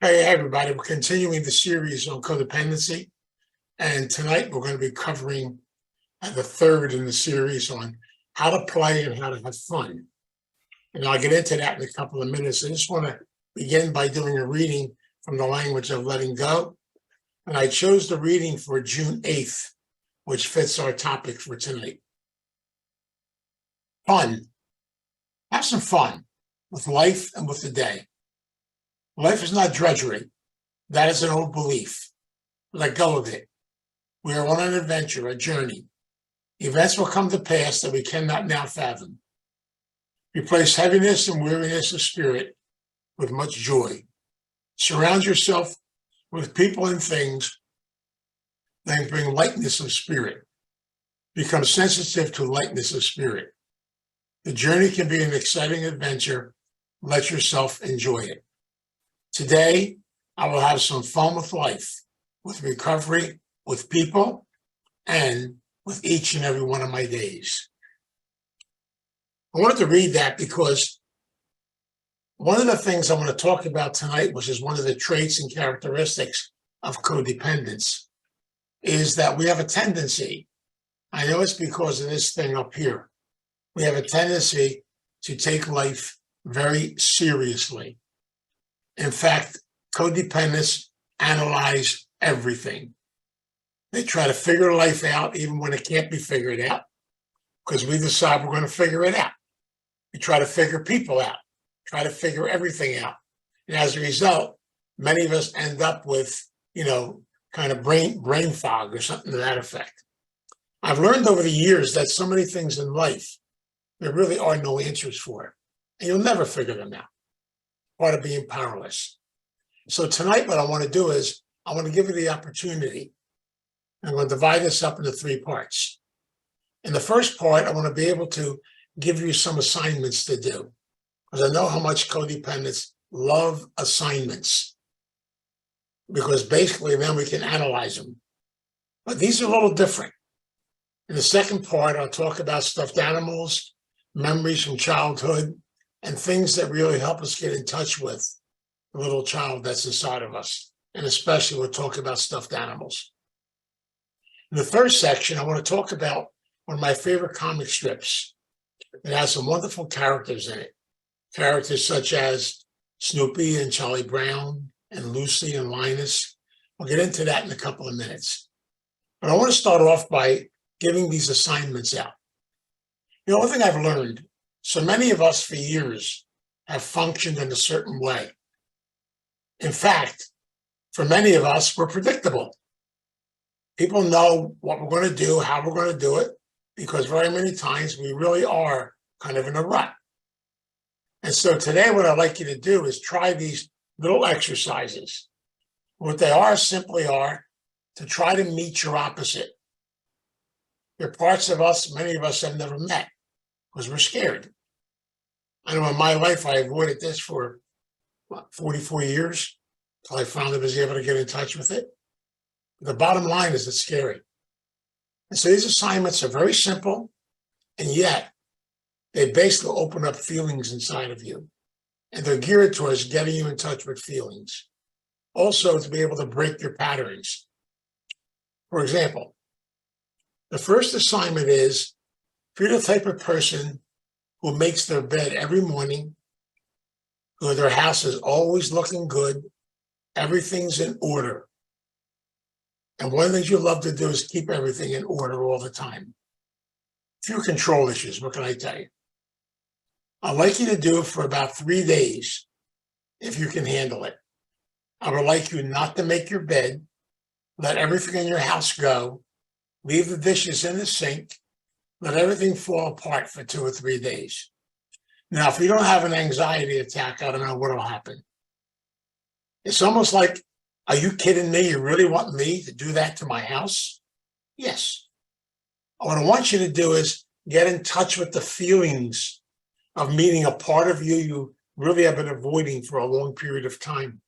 Hey, everybody, we're continuing the series on codependency. And tonight we're going to be covering the third in the series on how to play and how to have fun. And I'll get into that in a couple of minutes. I just want to begin by doing a reading from the language of letting go. And I chose the reading for June 8th, which fits our topic for tonight. Fun. Have some fun with life and with the day. Life is not drudgery. That is an old belief. Let go of it. We are on an adventure, a journey. Events will come to pass that we cannot now fathom. Replace heaviness and weariness of spirit with much joy. Surround yourself with people and things that bring lightness of spirit. Become sensitive to lightness of spirit. The journey can be an exciting adventure. Let yourself enjoy it. Today, I will have some fun with life, with recovery, with people, and with each and every one of my days. I wanted to read that because one of the things I want to talk about tonight, which is one of the traits and characteristics of codependence, is that we have a tendency, I know it's because of this thing up here, we have a tendency to take life very seriously. In fact, codependents analyze everything. They try to figure life out even when it can't be figured out, because we decide we're going to figure it out. We try to figure people out, try to figure everything out. And as a result, many of us end up with, kind of brain fog or something to that effect. I've learned over the years that so many things in life, there really are no answers for it. And you'll never figure them out. Part of being powerless. So tonight, what I want to do is I want to give you the opportunity. I'm going to divide this up into 3 parts. In the first part, I want to be able to give you some assignments to do, because I know how much codependents love assignments, because basically then we can analyze them. But these are a little different. In the second part, I'll talk about stuffed animals, memories from childhood, and things that really help us get in touch with the little child that's inside of us. And especially we'll talk about stuffed animals. In the third section, I want to talk about one of my favorite comic strips. It has some wonderful characters in it. Characters such as Snoopy and Charlie Brown and Lucy and Linus. We'll get into that in a couple of minutes. But I want to start off by giving these assignments out. One thing I've learned, so many of us for years have functioned in a certain way. In fact, for many of us, we're predictable. People know what we're going to do, how we're going to do it, because very many times we really are kind of in a rut. And so today what I'd like you to do is try these little exercises. What they are simply are to try to meet your opposite. There are parts of us, many of us have never met, because we're scared. I know in my life, I avoided this for 44 years until I finally was able to get in touch with it. The bottom line is it's scary. And so these assignments are very simple, and yet they basically open up feelings inside of you. And they're geared towards getting you in touch with feelings. Also, to be able to break your patterns. For example, the first assignment is, if you're the type of person who makes their bed every morning, who their house is always looking good, everything's in order. And one of the things you love to do is keep everything in order all the time. Few control issues, what can I tell you? I'd like you to do it for about 3 days, if you can handle it. I would like you not to make your bed, let everything in your house go, leave the dishes in the sink, let everything fall apart for 2 or 3 days. Now, if you don't have an anxiety attack, I don't know what will happen. It's almost like, are you kidding me? You really want me to do that to my house? Yes. What I want you to do is get in touch with the feelings of meeting a part of you really have been avoiding for a long period of time.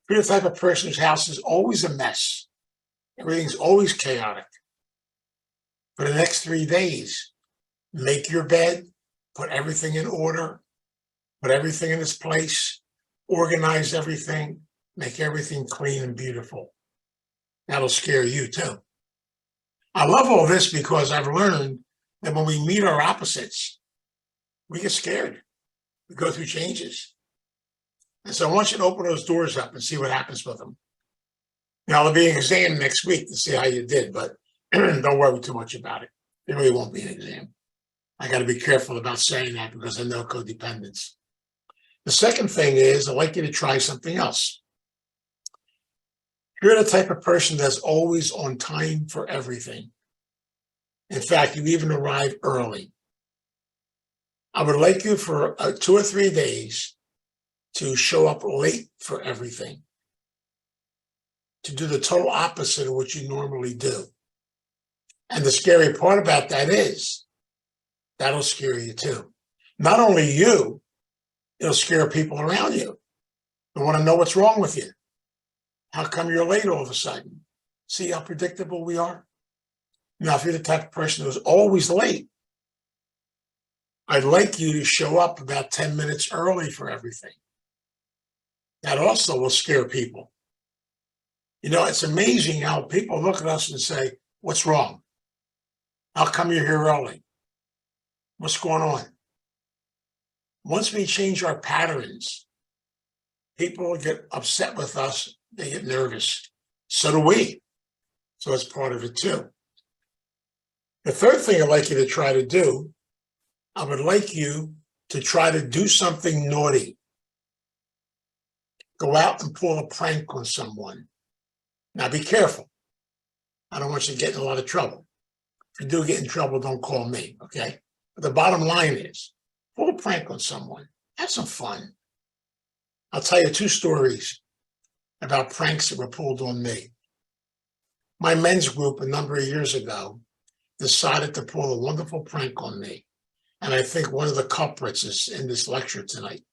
If you're the type of person whose house is always a mess, everything's always chaotic, for the next 3 days, make your bed, put everything in order, put everything in its place, organize everything, make everything clean and beautiful. That'll scare you too. I love all this because I've learned that when we meet our opposites, we get scared. We go through changes. And so I want you to open those doors up and see what happens with them. Now, there'll be an exam next week to see how you did, but don't worry too much about it. There really won't be an exam. I got to be careful about saying that because I know codependence. The second thing is I'd like you to try something else. You're the type of person that's always on time for everything. In fact, you even arrive early. I would like you for 2 or 3 days to show up late for everything, to do the total opposite of what you normally do. And the scary part about that is that'll scare you too. Not only you, it'll scare people around you. They want to know what's wrong with you. How come you're late all of a sudden? See how predictable we are? Now, if you're the type of person who's always late, I'd like you to show up about 10 minutes early for everything. That also will scare people. You know, it's amazing how people look at us and say, what's wrong? How come you're here early? What's going on? Once we change our patterns, people get upset with us. They get nervous. So do we. So it's part of it too. The third thing I'd like you to try to do, I would like you to try to do something naughty. Go out and pull a prank on someone. Now be careful. I don't want you to get in a lot of trouble. If you do get in trouble, don't call me, okay? But the bottom line is, pull a prank on someone. Have some fun. I'll tell you 2 stories about pranks that were pulled on me. My men's group a number of years ago decided to pull a wonderful prank on me. And I think one of the culprits is in this lecture tonight.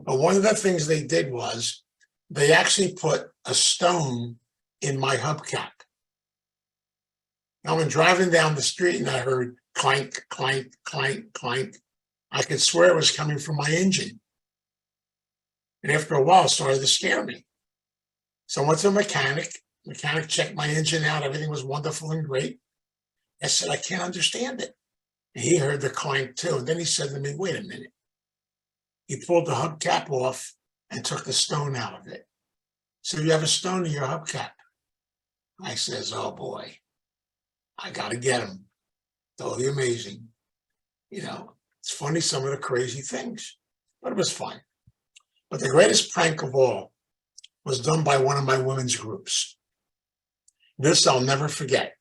But one of the things they did was they actually put a stone in my hubcap. Now, when driving down the street and I heard clank, clank, clank, clank, I could swear it was coming from my engine. And after a while, it started to scare me. So I went to a mechanic. The mechanic checked my engine out. Everything was wonderful and great. I said, I can't understand it. And he heard the clank too. And then he said to me, wait a minute. He pulled the hubcap off and took the stone out of it. So you have a stone in your hubcap. I says, oh boy, I got to get him. Totally amazing. You know, it's funny, some of the crazy things, but it was fun. But the greatest prank of all was done by one of my women's groups. This I'll never forget.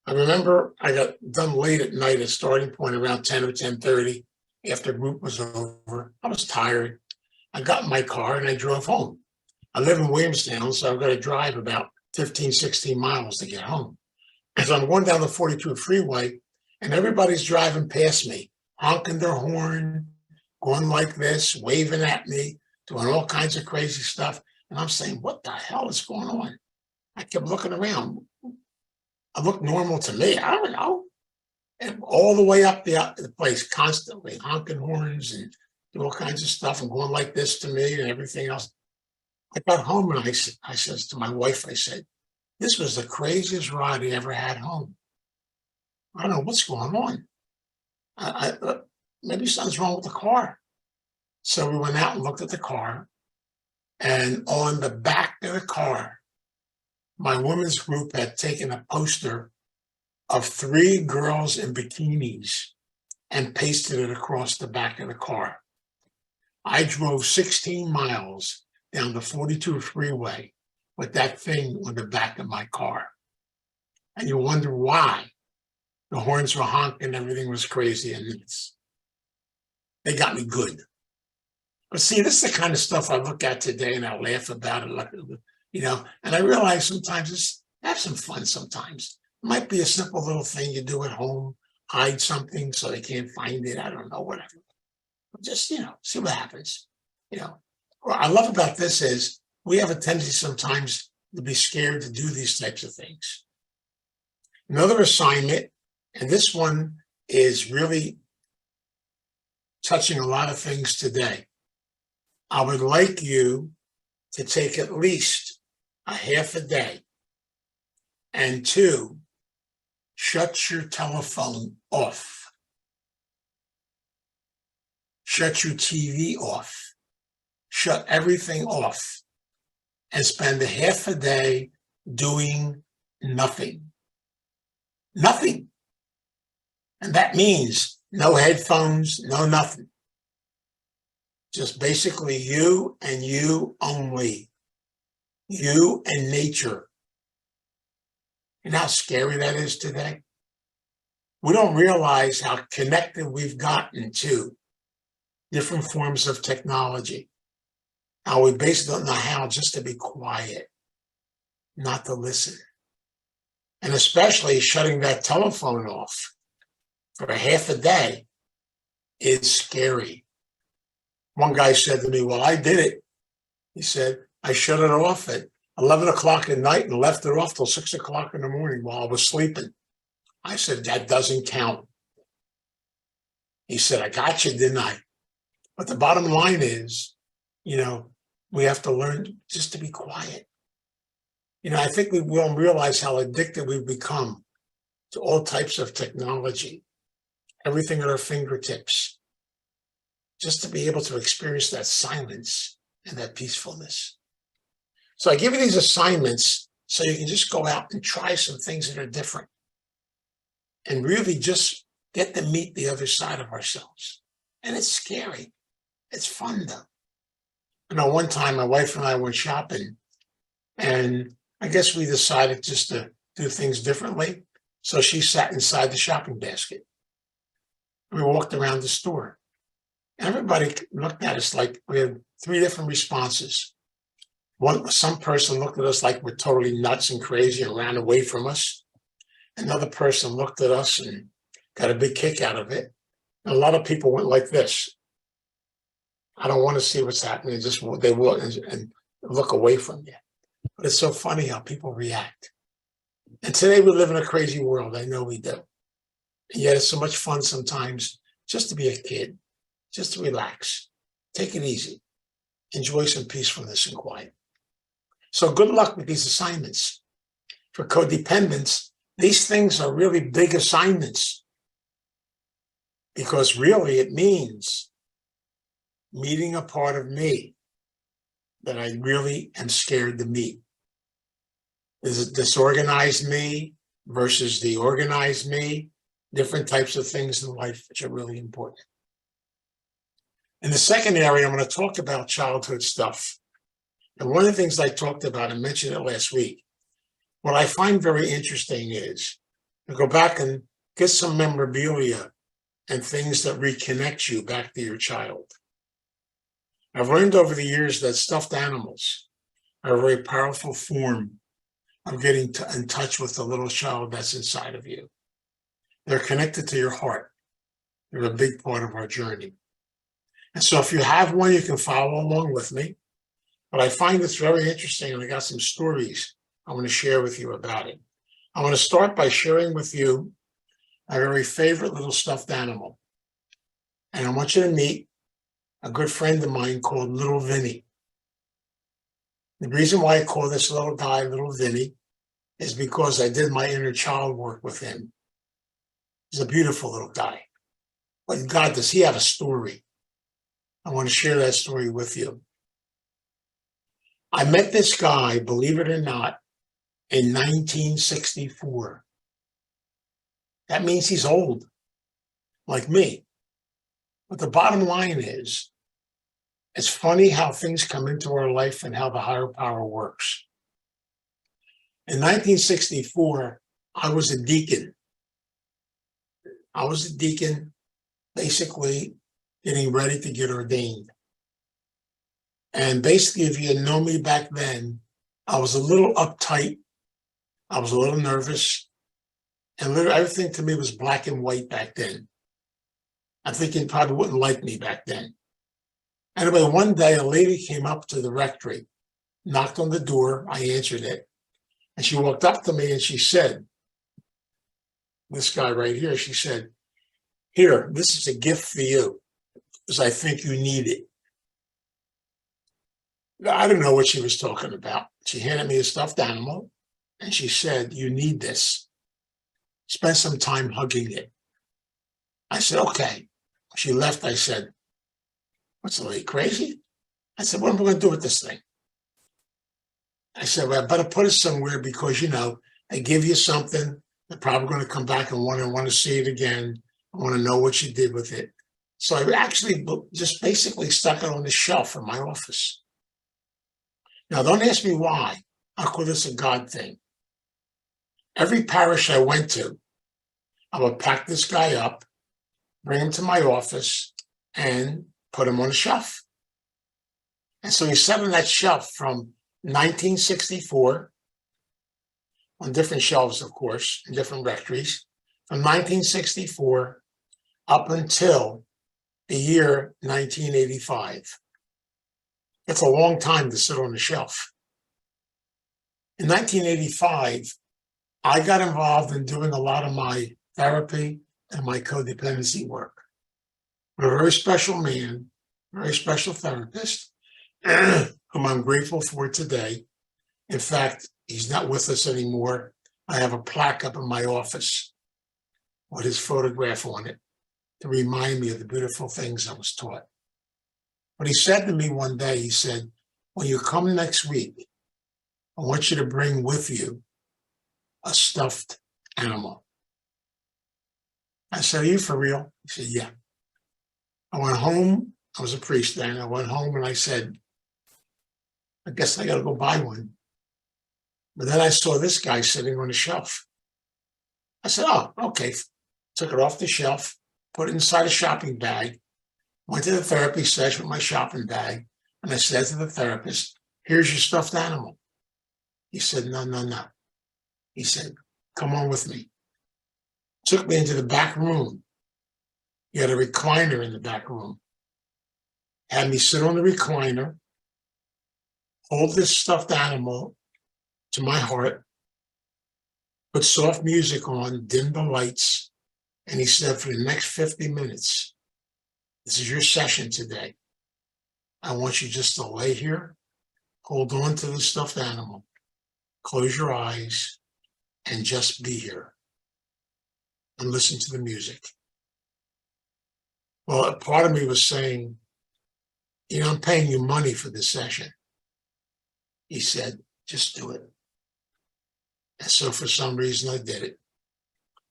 I remember I got done late at night at starting point around 10 or 10:30 after group was over. I was tired. I got in my car and I drove home. I live in Williamstown, so I've got to drive about 15, 16 miles to get home. And so I'm going down the 42 freeway and everybody's driving past me, honking their horn, going like this, waving at me, doing all kinds of crazy stuff. And I'm saying, what the hell is going on? I kept looking around. I looked normal to me. I don't know. And all the way up the place, constantly honking horns and doing all kinds of stuff and going like this to me and everything else. I got home and I said to my wife, I said, this was the craziest ride I ever had home. I don't know what's going on. Maybe something's wrong with the car. So we went out and looked at the car. And on the back of the car, my women's group had taken a poster of 3 girls in bikinis and pasted it across the back of the car. I drove 16 miles down the 42 freeway with that thing on the back of my car. And you wonder why. The horns were honking, everything was crazy, and they got me good. But see, this is the kind of stuff I look at today and I laugh about it, you know, and I realize sometimes it's have some fun sometimes. It might be a simple little thing you do at home, hide something so they can't find it, I don't know, whatever. But just, you know, see what happens. You know, what I love about this is we have a tendency sometimes to be scared to do these types of things. Another assignment, and this one is really touching a lot of things today. I would like you to take at least a half a day and two, shut your telephone off. Shut your TV off. Shut everything off and spend a half a day doing nothing. Nothing. And that means no headphones, no nothing. Just basically you and you only. You and nature. You know how scary that is today? We don't realize how connected we've gotten to different forms of technology. How we basically don't know how just to be quiet, not to listen. And especially shutting that telephone off for a half a day is scary. One guy said to me, well, I did it. He said, I shut it off at 11 o'clock at night and left it off till 6 o'clock in the morning while I was sleeping. I said, that doesn't count. He said, I got you, didn't I? But the bottom line is, we have to learn just to be quiet. I think we don't realize how addicted we've become to all types of technology, everything at our fingertips, just to be able to experience that silence and that peacefulness. So I give you these assignments so you can just go out and try some things that are different and really just get to meet the other side of ourselves. And it's scary. It's fun though. One time my wife and I went shopping and I guess we decided just to do things differently. So she sat inside the shopping basket. We walked around the store. Everybody looked at us like we had three different responses. Some person looked at us like we're totally nuts and crazy and ran away from us. Another person looked at us and got a big kick out of it. And a lot of people went like this. I don't want to see what's happening. They walk and look away from you. But it's so funny how people react. And today we live in a crazy world. I know we do. And yet it's so much fun sometimes just to be a kid, just to relax, take it easy, enjoy some peacefulness and quiet. So good luck with these assignments. For codependents, these things are really big assignments because really it means meeting a part of me that I really am scared to meet. Is it disorganized me versus the organized me? Different types of things in life which are really important. In the second area, I'm going to talk about childhood stuff. And one of the things I talked about and mentioned it last week, what I find very interesting is to go back and get some memorabilia and things that reconnect you back to your child. I've learned over the years that stuffed animals are a very powerful form of getting in touch with the little child that's inside of you. They're connected to your heart. They're a big part of our journey. And so if you have one, you can follow along with me. But I find this very interesting, and I got some stories I want to share with you about it. I want to start by sharing with you my very favorite little stuffed animal. And I want you to meet a good friend of mine called Little Vinny. The reason why I call this little guy Little Vinny is because I did my inner child work with him. He's a beautiful little guy. But God, does he have a story? I want to share that story with you. I met this guy, believe it or not, in 1964. That means he's old, like me. But the bottom line is, it's funny how things come into our life and how the higher power works. In 1964, I was a deacon. I was a deacon, basically getting ready to get ordained. And basically, if you had known me back then, I was a little uptight. I was a little nervous. And everything to me was black and white back then. I'm thinking probably wouldn't like me back then. Anyway, one day a lady came up to the rectory, knocked on the door. I answered it. And she walked up to me and she said, this guy right here, she said, here, this is a gift for you because I think you need it. I don't know what she was talking about. She handed me a stuffed animal and she said, "You need this. Spend some time hugging it." I said, "Okay." She left. I said, "What's the lady crazy?" I said, "What am I going to do with this thing?" I said, "Well, I better put it somewhere because, they give you something. They're probably going to come back and want to see it again. I want to know what you did with it." So I actually just basically stuck it on the shelf in my office. Now, don't ask me why. I call this a God thing. Every parish I went to, I would pack this guy up, bring him to my office, and put him on a shelf. And so he sat on that shelf from 1964, on different shelves, of course, in different rectories, from 1964 up until the year 1985. It's a long time to sit on a shelf. In 1985, I got involved in doing a lot of my therapy and my codependency work with a very special man, very special therapist, whom I'm grateful for today. In fact, he's not with us anymore. I have a plaque up in my office with his photograph on it to remind me of the beautiful things I was taught. But he said to me one day, he said, "When you come next week, I want you to bring with you a stuffed animal." I said, "Are you for real?" He said, "Yeah." I went home. I was a priest then. I went home and I said, "I guess I got to go buy one." But then I saw this guy sitting on a shelf. I said, "Oh, okay." Took it off the shelf, put it inside a shopping bag, went to the therapy session with my shopping bag, and I said to the therapist, "Here's your stuffed animal." He said, "No, no, no." He said, "Come on with me." Took me into the back room. He had a recliner in the back room. Had me sit on the recliner, hold this stuffed animal to my heart, put soft music on, dim the lights, and he said, "For the next 50 minutes, this is your session today. I want you just to lay here, hold on to the stuffed animal, close your eyes, and just be here and listen to the music." Well, a part of me was saying, "I'm paying you money for this session." He said, "Just do it." And so for some reason, I did it.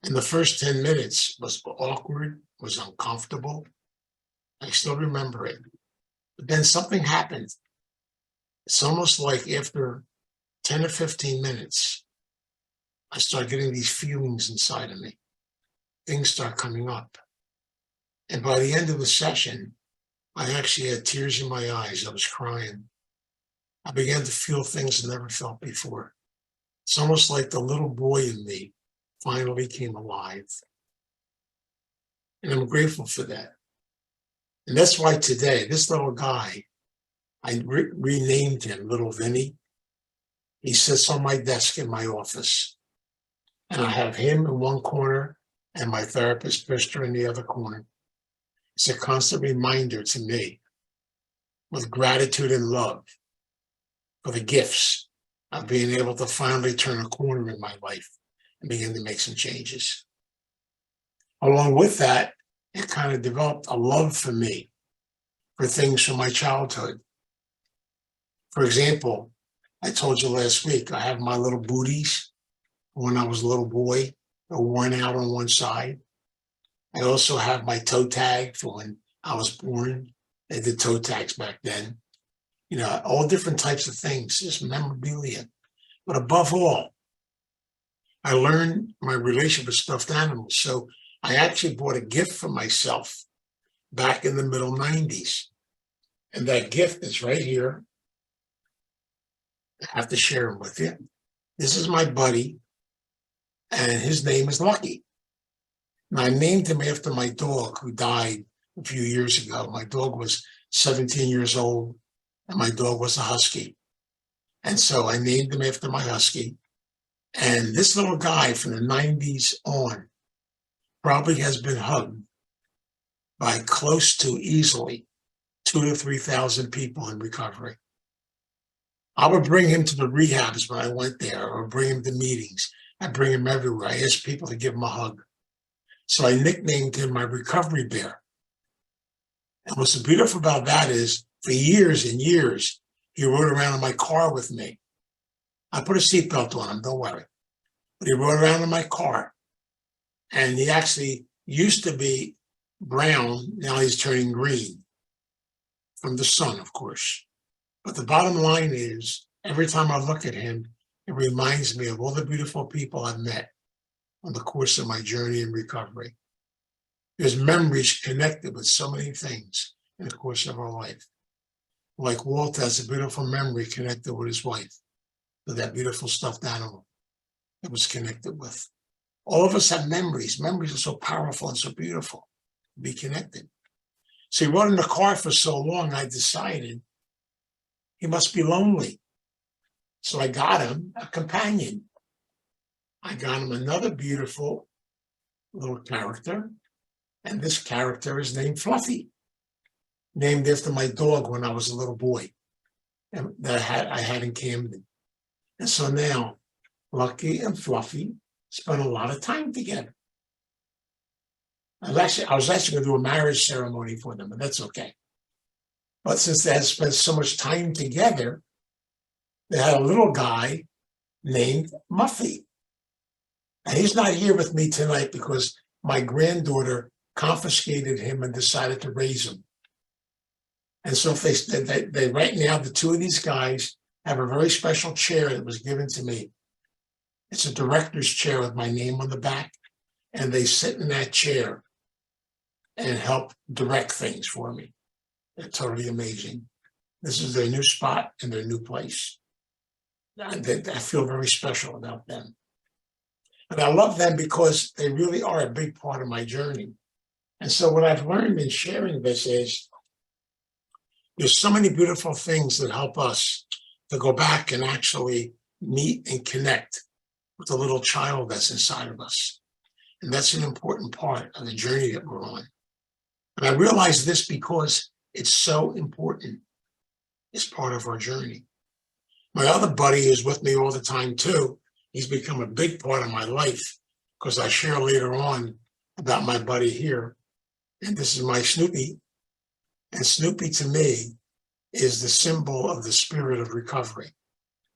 And the first 10 minutes was awkward, was uncomfortable. I still remember it. But then something happened. It's almost like after 10 or 15 minutes, I start getting these feelings inside of me. Things start coming up. And by the end of the session, I actually had tears in my eyes. I was crying. I began to feel things I never felt before. It's almost like the little boy in me finally came alive. And I'm grateful for that. And that's why today, this little guy, I renamed him Little Vinny. He sits on my desk in my office. And I have him in one corner and my therapist, Mister, in the other corner. It's a constant reminder to me, with gratitude and love, for the gifts of being able to finally turn a corner in my life and begin to make some changes. Along with that, it kind of developed a love for me, for things from my childhood. For example, I told you last week, I have my little booties when I was a little boy. They're worn out on one side. I also have my toe tag for when I was born. They did toe tags back then. All different types of things, just memorabilia. But above all, I learned my relationship with stuffed animals. So I actually bought a gift for myself back in the middle 90s. And that gift is right here. I have to share it with you. This is my buddy, and his name is Lucky. And I named him after my dog who died a few years ago. My dog was 17 years old, and my dog was a husky. And so I named him after my husky. And this little guy from the 90s on probably has been hugged by close to easily 2,000 to 3,000 people in recovery. I would bring him to the rehabs when I went there, or bring him to meetings. I bring him everywhere. I asked people to give him a hug. So I nicknamed him my recovery bear. And what's so beautiful about that is, for years and years, he rode around in my car with me. I put a seatbelt on him, don't worry. But he rode around in my car. And he actually used to be brown, now he's turning green. From the sun, of course. But the bottom line is, every time I look at him, it reminds me of all the beautiful people I've met on the course of my journey in recovery. There's memories connected with so many things in the course of our life. Like Walt has a beautiful memory connected with his wife, with that beautiful stuffed animal that was connected with. All of us have memories. Memories are so powerful and so beautiful to be connected. So he rode in the car for so long, I decided he must be lonely. So I got him a companion. I got him another beautiful little character. And this character is named Fluffy, named after my dog when I was a little boy that I had in Camden. And so now, Lucky and Fluffy spend a lot of time together. I was actually going to do a marriage ceremony for them, but that's okay. But since they had spent so much time together, they had a little guy named Muffy. And he's not here with me tonight because my granddaughter confiscated him and decided to raise him. And so they right now, the two of these guys have a very special chair that was given to me. It's a director's chair with my name on the back. And they sit in that chair and help direct things for me. They're totally amazing. This is their new spot and their new place. I feel very special about them. And I love them because they really are a big part of my journey. And so what I've learned in sharing this is there's so many beautiful things that help us to go back and actually meet and connect with the little child that's inside of us. And that's an important part of the journey that we're on. And I realize this because it's so important. It's part of our journey. My other buddy is with me all the time too. He's become a big part of my life because I share later on about my buddy here. And this is my Snoopy. And Snoopy to me is the symbol of the spirit of recovery.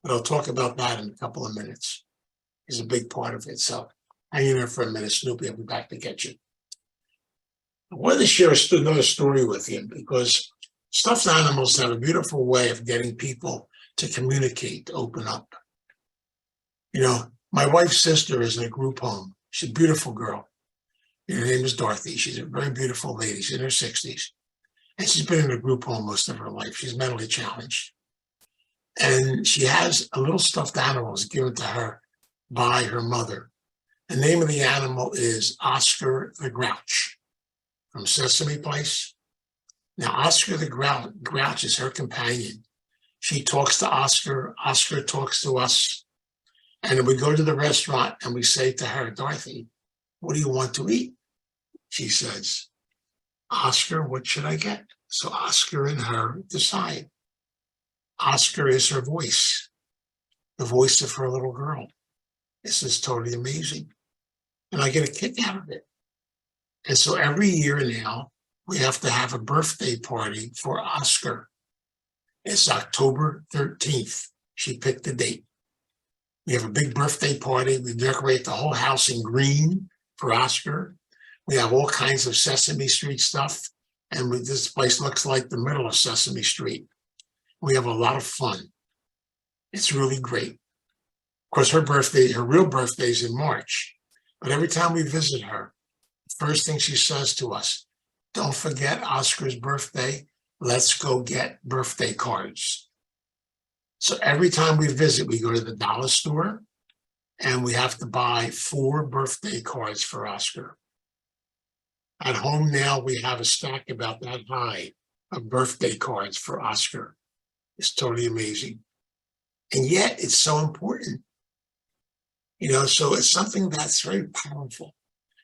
But I'll talk about that in a couple of minutes. He's a big part of it. So hang in there for a minute, Snoopy. I'll be back to get you. I wanted to share another story with you because stuffed animals have a beautiful way of getting people to communicate, to open up. You know, my wife's sister is in a group home. She's a beautiful girl. Her name is Dorothy. She's a very beautiful lady. She's in her 60s. And she's been in a group home most of her life. She's mentally challenged. And she has a little stuffed animal given to her by her mother. The name of the animal is Oscar the Grouch from Sesame Place. Now, Oscar the Grouch is her companion. She talks to Oscar. Oscar talks to us. And then we go to the restaurant and we say to her, Dorothy, what do you want to eat? She says, Oscar, what should I get? So Oscar and her decide. Oscar is her voice, the voice of her little girl. This is totally amazing. And I get a kick out of it. And so every year now, we have to have a birthday party for Oscar. It's October 13th. She picked the date. We have a big birthday party. We decorate the whole house in green for Oscar. We have all kinds of Sesame Street stuff. And this place looks like the middle of Sesame Street. We have a lot of fun. It's really great. Of course, her real birthday is in March. But every time we visit her, the first thing she says to us, don't forget Oscar's birthday. Let's go get birthday cards. So every time we visit, we go to the dollar store and we have to buy 4 birthday cards for Oscar. At home now, we have a stack about that high of birthday cards for Oscar. It's totally amazing. And yet it's so important. You know, so it's something that's very powerful.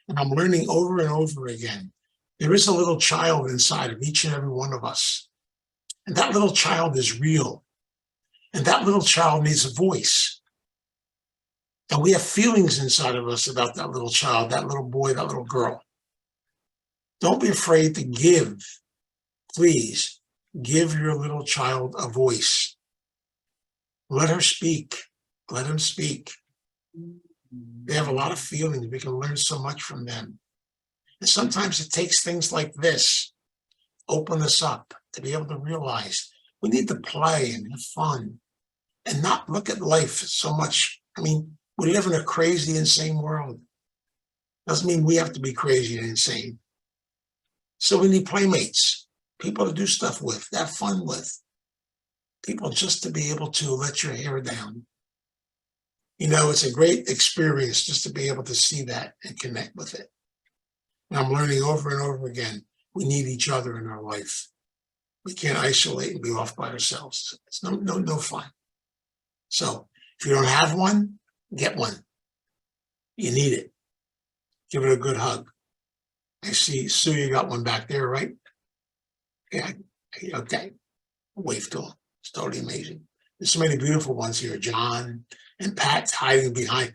And I'm learning over and over again. There is a little child inside of each and every one of us. And that little child is real. And that that little child needs a voice. And we have feelings inside of us about that little child, that little boy, that little girl. Don't be afraid to give. Please give your little child a voice. Let her speak. Let him speak. They have a lot of feelings. We can learn so much from them. And sometimes it takes things like this, open us up to be able to realize we need to play and have fun and not look at life so much. I mean, we live in a crazy, insane world. Doesn't mean we have to be crazy and insane. So we need playmates, people to do stuff with, to have fun with, people just to be able to let your hair down. You know, it's a great experience just to be able to see that and connect with it. And I'm learning over and over again, we need each other in our life. We can't isolate and be off by ourselves. It's no fun. So if you don't have one, get one. You need it. Give it a good hug. I see, Sue, you got one back there, right? Yeah, okay. Wave to him. It's totally amazing. There's so many beautiful ones here. John and Pat's hiding behind.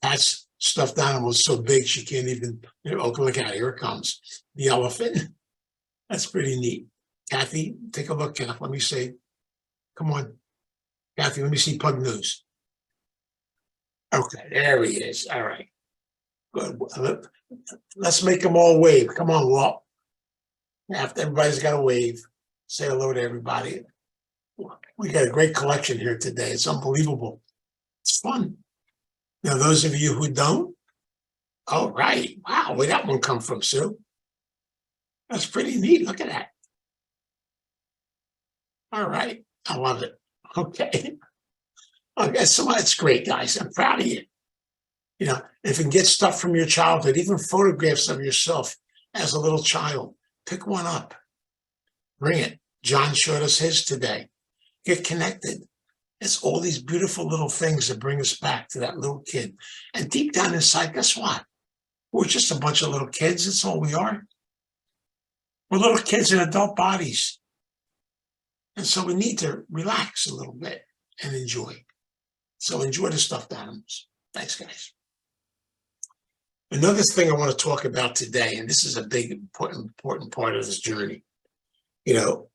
Pat's stuffed animal is so big she can't even open. Look at it. Here it comes. The elephant. That's pretty neat. Kathy, take a look, Kath. Let me see. Come on. Kathy, let me see Pug News. Okay, there he is. All right. Good. Let's make them all wave. Come on, Walt. After everybody's got to wave. Say hello to everybody. We got a great collection here today. It's unbelievable. It's fun. Now, those of you who don't, all right. Wow, where'd that one come from, Sue? That's pretty neat. Look at that. All right. I love it. Okay. Okay, so that's great, guys. I'm proud of you. You know, if you can get stuff from your childhood, even photographs of yourself as a little child, pick one up. Bring it. John showed us his today. Get connected. It's all these beautiful little things that bring us back to that little kid. And deep down inside, guess what? We're just a bunch of little kids. That's all we are. We're little kids in adult bodies. And so we need to relax a little bit and enjoy. So enjoy the stuffed animals. Thanks, guys. Another thing I want to talk about today, and this is a big, important part of this journey. You know,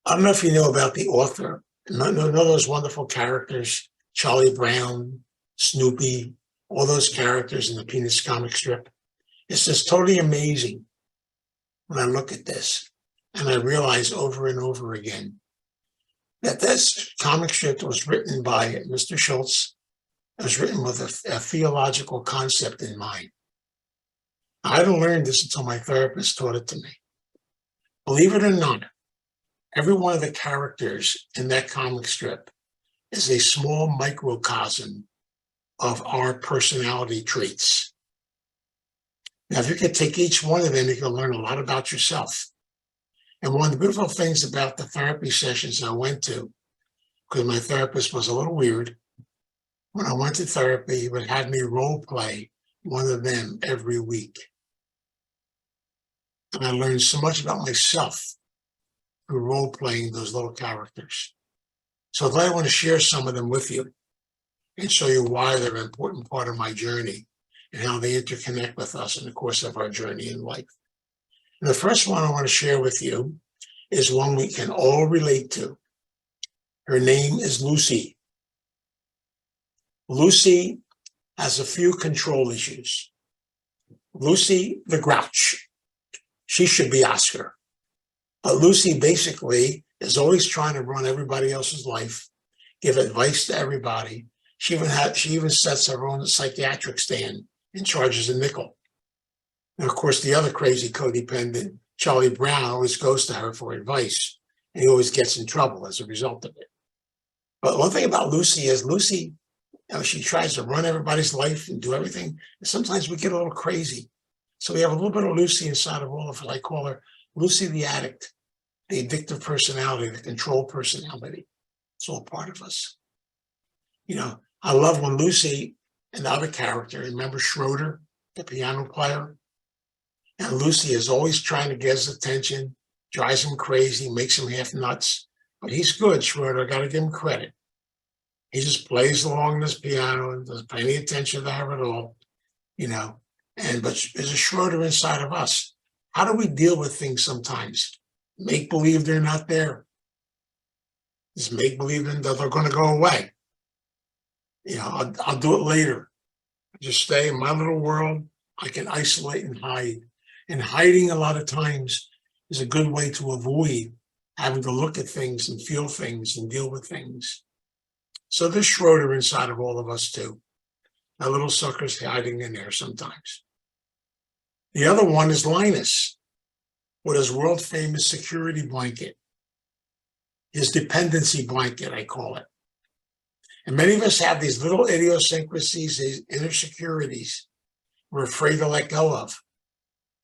I don't know if you know about the author. None of those wonderful characters, Charlie Brown, Snoopy, all those characters in the Peanuts comic strip. It's just totally amazing when I look at this and I realize over and over again that this comic strip was written by Mr. Schultz. It was written with a theological concept in mind. I didn't learn this until my therapist taught it to me. Believe it or not, every one of the characters in that comic strip is a small microcosm of our personality traits. Now, if you could take each one of them, you can learn a lot about yourself. And one of the beautiful things about the therapy sessions I went to, because my therapist was a little weird, when I went to therapy, he would have me role play one of them every week. And I learned so much about myself through role playing those little characters. So today I want to share some of them with you and show you why they're an important part of my journey and how they interconnect with us in the course of our journey in life. And the first one I want to share with you is one we can all relate to. Her name is Lucy. Lucy has a few control issues. Lucy the Grouch. She should be Oscar. But Lucy basically is always trying to run everybody else's life, give advice to everybody. She even sets her own psychiatric stand and charges a nickel. And of course, the other crazy codependent, Charlie Brown, always goes to her for advice, and he always gets in trouble as a result of it. But one thing about Lucy is Lucy, she tries to run everybody's life and do everything. And sometimes we get a little crazy. So we have a little bit of Lucy inside of all of us. I call her Lucy the addict, the addictive personality, the control personality. It's all part of us. You know, I love when Lucy and the other character, remember Schroeder, the piano player? And Lucy is always trying to get his attention, drives him crazy, makes him half nuts. But he's good, Schroeder. I got to give him credit. He just plays along this piano and doesn't pay any attention to her at all, you know. But there's a Schroeder inside of us. How do we deal with things sometimes? Make believe they're not there. Just make believe that they're going to go away. You know, I'll do it later. Just stay in my little world. I can isolate and hide. And hiding a lot of times is a good way to avoid having to look at things and feel things and deal with things. So there's Schroeder inside of all of us too. That little sucker's hiding in there sometimes. The other one is Linus, with his world famous security blanket, his dependency blanket, I call it. And many of us have these little idiosyncrasies, these insecurities we're afraid to let go of.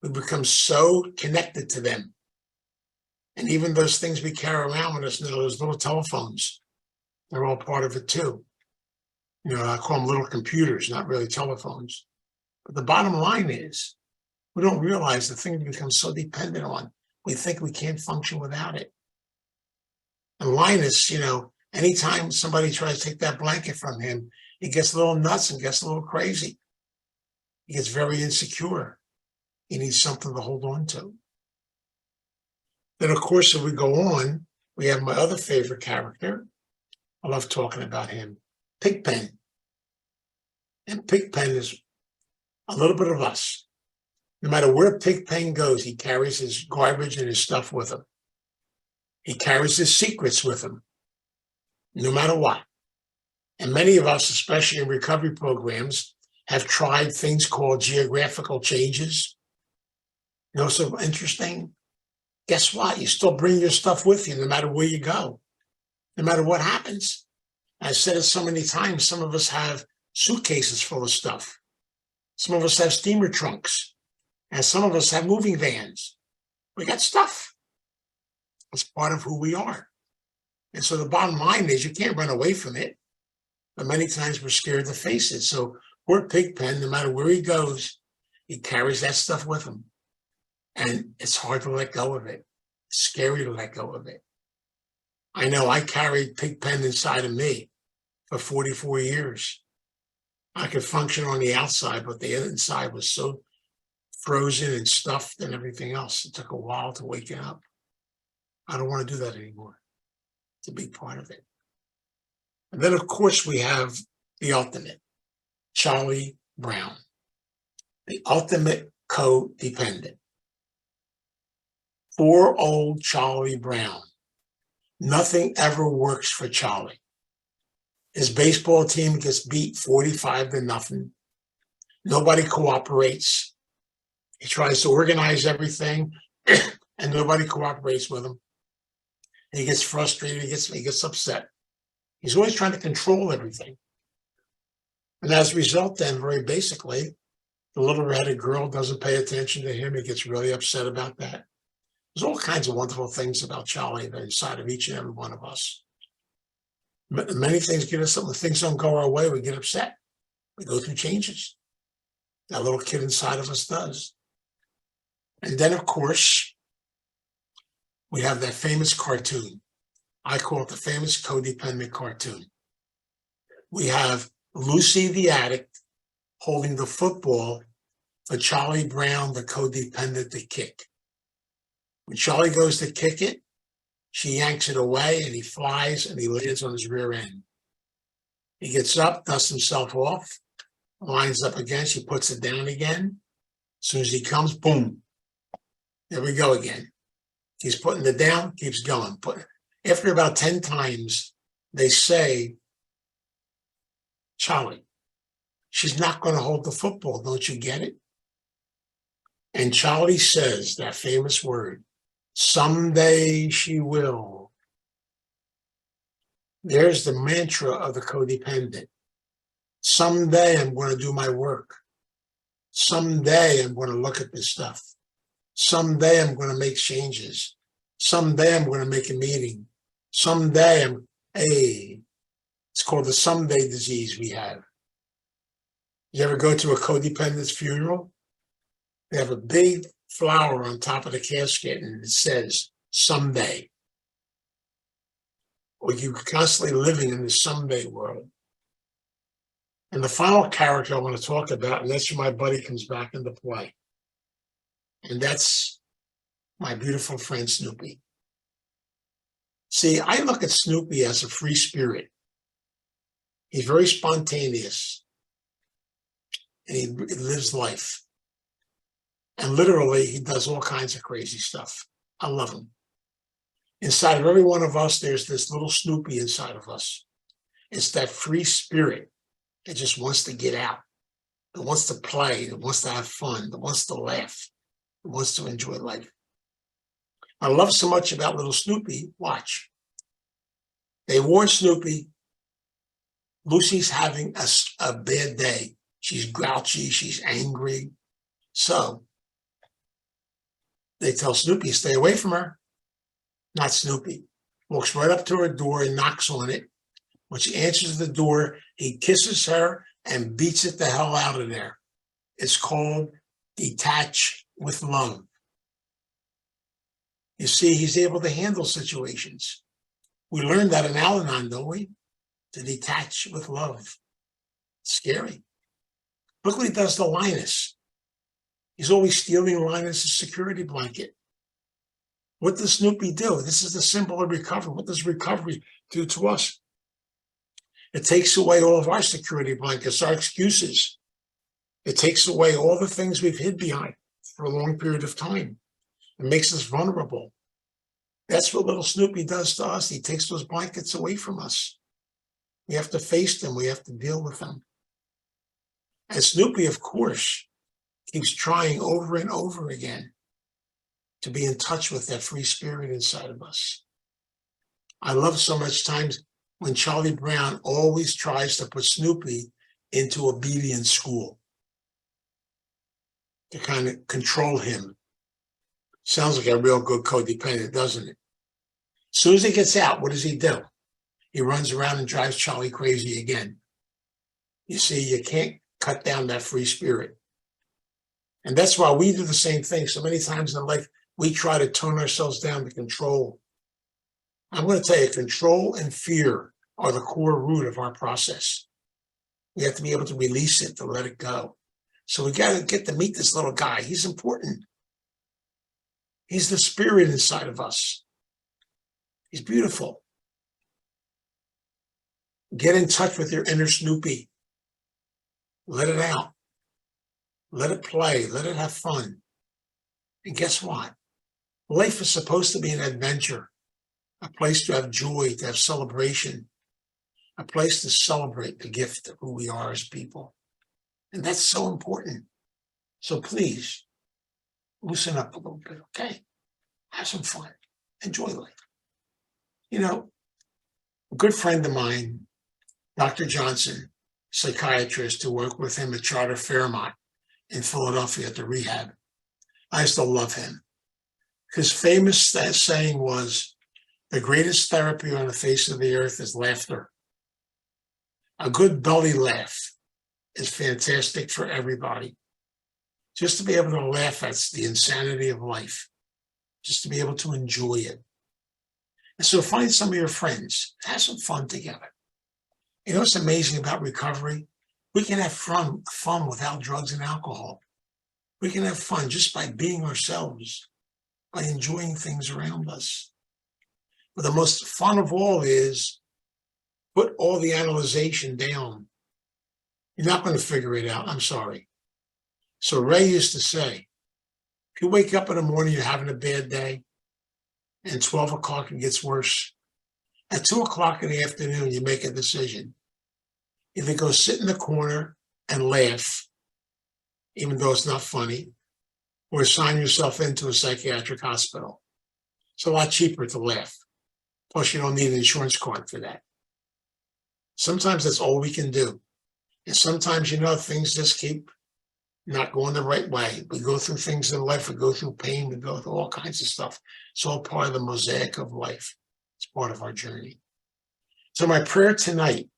We become so connected to them. And even those things we carry around with us, those little telephones, they're all part of it too. You know, I call them little computers, not really telephones. But the bottom line is, we don't realize the thing we become so dependent on, we think we can't function without it. And Linus, you know, anytime somebody tries to take that blanket from him, he gets a little nuts and gets a little crazy. He gets very insecure. He needs something to hold on to. Then, of course, if we go on, we have my other favorite character. I love talking about him, Pigpen. And Pigpen is a little bit of us. No matter where Pigpen goes, he carries his garbage and his stuff with him. He carries his secrets with him, no matter what. And many of us, especially in recovery programs, have tried things called geographical changes. You know, so interesting. Guess what? You still bring your stuff with you no matter where you go, no matter what happens. I've said it so many times, some of us have suitcases full of stuff. Some of us have steamer trunks. And some of us have moving vans. We got stuff. It's part of who we are. And so the bottom line is you can't run away from it. But many times we're scared to face it. So poor Pigpen, no matter where he goes, he carries that stuff with him. And it's hard to let go of it. It's scary to let go of it. I know I carried Pigpen inside of me for 44 years. I could function on the outside, but the inside was so frozen and stuffed and everything else. It took a while to wake it up. I don't want to do that anymore. It's a big part of it. And then, of course, we have the ultimate, Charlie Brown, the ultimate codependent. Poor old Charlie Brown. Nothing ever works for Charlie. His baseball team gets beat 45-0. Nobody cooperates. He tries to organize everything, and nobody cooperates with him. He gets frustrated. He gets upset. He's always trying to control everything. And as a result, then, very basically, the little redheaded girl doesn't pay attention to him. He gets really upset about that. There's all kinds of wonderful things about Charlie that are inside of each and every one of us. Many things get us, when things don't go our way, we get upset. We go through changes. That little kid inside of us does. And then, of course, we have that famous cartoon. I call it the famous codependent cartoon. We have Lucy the addict holding the football for Charlie Brown, the codependent, to kick. When Charlie goes to kick it, she yanks it away and he flies and he lands on his rear end. He gets up, dusts himself off, lines up again, she puts it down again. As soon as he comes, boom, there we go again. He's putting it down, keeps going. After about 10 times, they say, Charlie, she's not going to hold the football, don't you get it? And Charlie says that famous word, someday she will. There's the mantra of the codependent. Someday I'm going to do my work. Someday I'm going to look at this stuff. Someday I'm going to make changes. Someday I'm going to make a meeting. Someday it's called the someday disease we have. You ever go to a codependent's funeral? They have a big flower on top of the casket and it says, someday. or you constantly living in the someday world. And the final character I want to talk about, and that's where my buddy comes back into play. And that's my beautiful friend Snoopy. See, I look at Snoopy as a free spirit. He's very spontaneous, and he lives life. And literally, he does all kinds of crazy stuff. I love him. Inside of every one of us, there's this little Snoopy inside of us. It's that free spirit that just wants to get out, that wants to play, that wants to have fun, that wants to laugh, that wants to enjoy life. I love so much about little Snoopy. Watch. They warn Snoopy, Lucy's having a bad day. She's grouchy, she's angry. So they tell Snoopy, stay away from her. Not Snoopy. Walks right up to her door and knocks on it. When she answers the door, he kisses her and beats it the hell out of there. It's called detach with love. You see, he's able to handle situations. We learned that in Al-Anon, don't we? To detach with love. Scary. Look what he does to Linus. He's always stealing Linus' security blanket. What does Snoopy do? This is the symbol of recovery. What does recovery do to us? It takes away all of our security blankets, our excuses. It takes away all the things we've hid behind for a long period of time. It makes us vulnerable. That's what little Snoopy does to us. He takes those blankets away from us. We have to face them. We have to deal with them. And Snoopy, of course, keeps trying over and over again to be in touch with that free spirit inside of us. I love so much times when Charlie Brown always tries to put Snoopy into obedience school to kind of control him. Sounds like a real good codependent, doesn't it? As soon as he gets out, what does he do? He runs around and drives Charlie crazy again. You see, you can't cut down that free spirit. And that's why we do the same thing. So many times in life, we try to tone ourselves down to control. I'm going to tell you, control and fear are the core root of our process. We have to be able to release it, to let it go. So we got to get to meet this little guy. He's important. He's the spirit inside of us. He's beautiful. Get in touch with your inner Snoopy. Let it out. Let it play. Let it have fun. And guess what? Life is supposed to be an adventure, a place to have joy, to have celebration, a place to celebrate the gift of who we are as people. And that's so important. So please, loosen up a little bit, okay? Have some fun. Enjoy life. You know, a good friend of mine, Dr. Johnson, psychiatrist, who worked with him at Charter Fairmont in Philadelphia at the rehab. I used to love him. His famous saying was, the greatest therapy on the face of the earth is laughter. A good belly laugh is fantastic for everybody. Just to be able to laugh at the insanity of life. Just to be able to enjoy it. And so find some of your friends, have some fun together. You know what's amazing about recovery? We can have fun without drugs and alcohol. We can have fun just by being ourselves, by enjoying things around us. But the most fun of all is put all the analyzation down. You're not going to figure it out. I'm sorry. So Ray used to say, if you wake up in the morning, you're having a bad day, and 12 o'clock it gets worse. At 2 o'clock in the afternoon, you make a decision. Either go sit in the corner and laugh, even though it's not funny, or sign yourself into a psychiatric hospital. It's a lot cheaper to laugh. Plus, you don't need an insurance card for that. Sometimes that's all we can do. And sometimes, you know, things just keep not going the right way. We go through things in life. We go through pain. We go through all kinds of stuff. It's all part of the mosaic of life. It's part of our journey. So my prayer tonight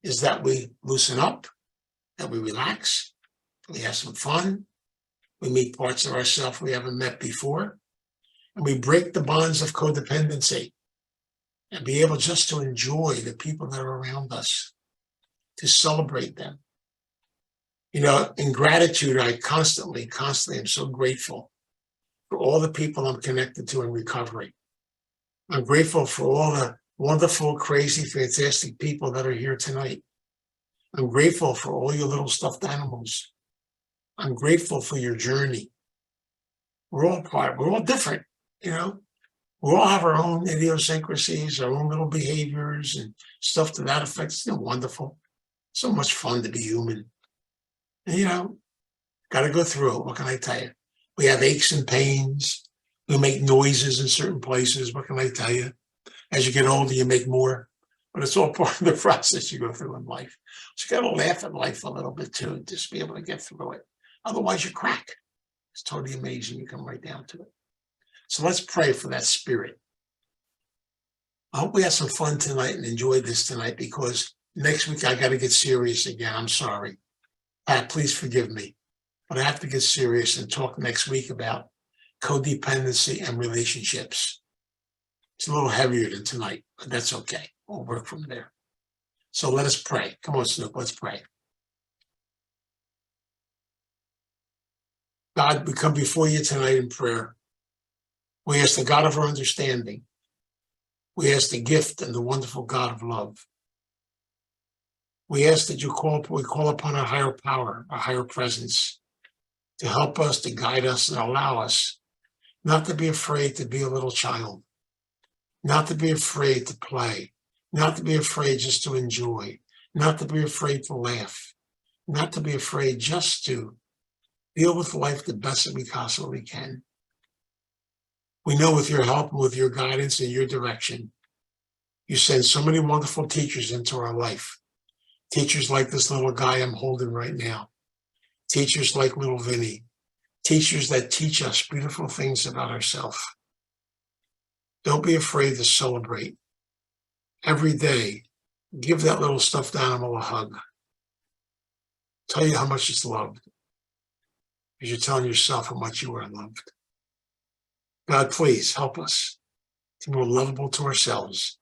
is that we loosen up, that we relax, we have some fun, we meet parts of ourselves we haven't met before, and we break the bonds of codependency. and be able just to enjoy the people that are around us, to celebrate them. You know, in gratitude, I constantly am so grateful for all the people I'm connected to in recovery. I'm grateful for all the wonderful, crazy, fantastic people that are here tonight. I'm grateful for all your little stuffed animals. I'm grateful for your journey. We're all different, you know. We all have our own idiosyncrasies, our own little behaviors and stuff to that effect. It's still wonderful. So much fun to be human. And, you know, got to go through it. What can I tell you? We have aches and pains. We make noises in certain places. What can I tell you? As you get older, you make more. But it's all part of the process you go through in life. So you got to laugh at life a little bit too, just be able to get through it. Otherwise, you crack. It's totally amazing. You come right down to it. So let's pray for that spirit. I hope we had some fun tonight and enjoyed this tonight, because next week I got to get serious again. I'm sorry. Pat, please forgive me. But I have to get serious and talk next week about codependency and relationships. It's a little heavier than tonight, but that's okay. We'll work from there. So let us pray. Come on, Snoop, let's pray. God, we come before you tonight in prayer. We ask the God of our understanding. We ask the gift and the wonderful God of love. We ask that we call upon a higher power, a higher presence, to help us, to guide us, and allow us not to be afraid to be a little child, not to be afraid to play, not to be afraid just to enjoy, not to be afraid to laugh, not to be afraid just to deal with life the best that we possibly can. We know with your help and with your guidance and your direction, you send so many wonderful teachers into our life. Teachers like this little guy I'm holding right now. Teachers like little Vinny. Teachers that teach us beautiful things about ourselves. Don't be afraid to celebrate. Every day, give that little stuffed animal a hug. Tell you how much it's loved, because you're telling yourself how much you are loved. God, please help us to be more lovable to ourselves,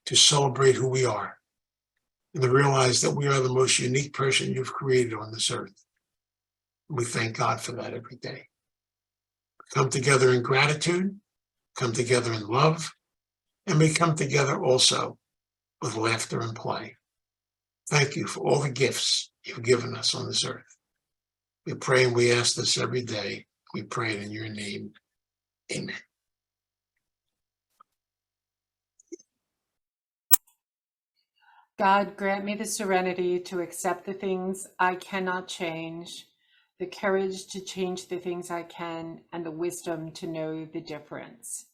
to celebrate who we are, and to realize that we are the most unique person you've created on this earth. And we thank God for that every day. Come together in gratitude, come together in love, and we come together also with laughter and play. Thank you for all the gifts you've given us on this earth. We pray and we ask this every day. We pray it in your name. Amen. God, grant me the serenity to accept the things I cannot change, the courage to change the things I can, and the wisdom to know the difference.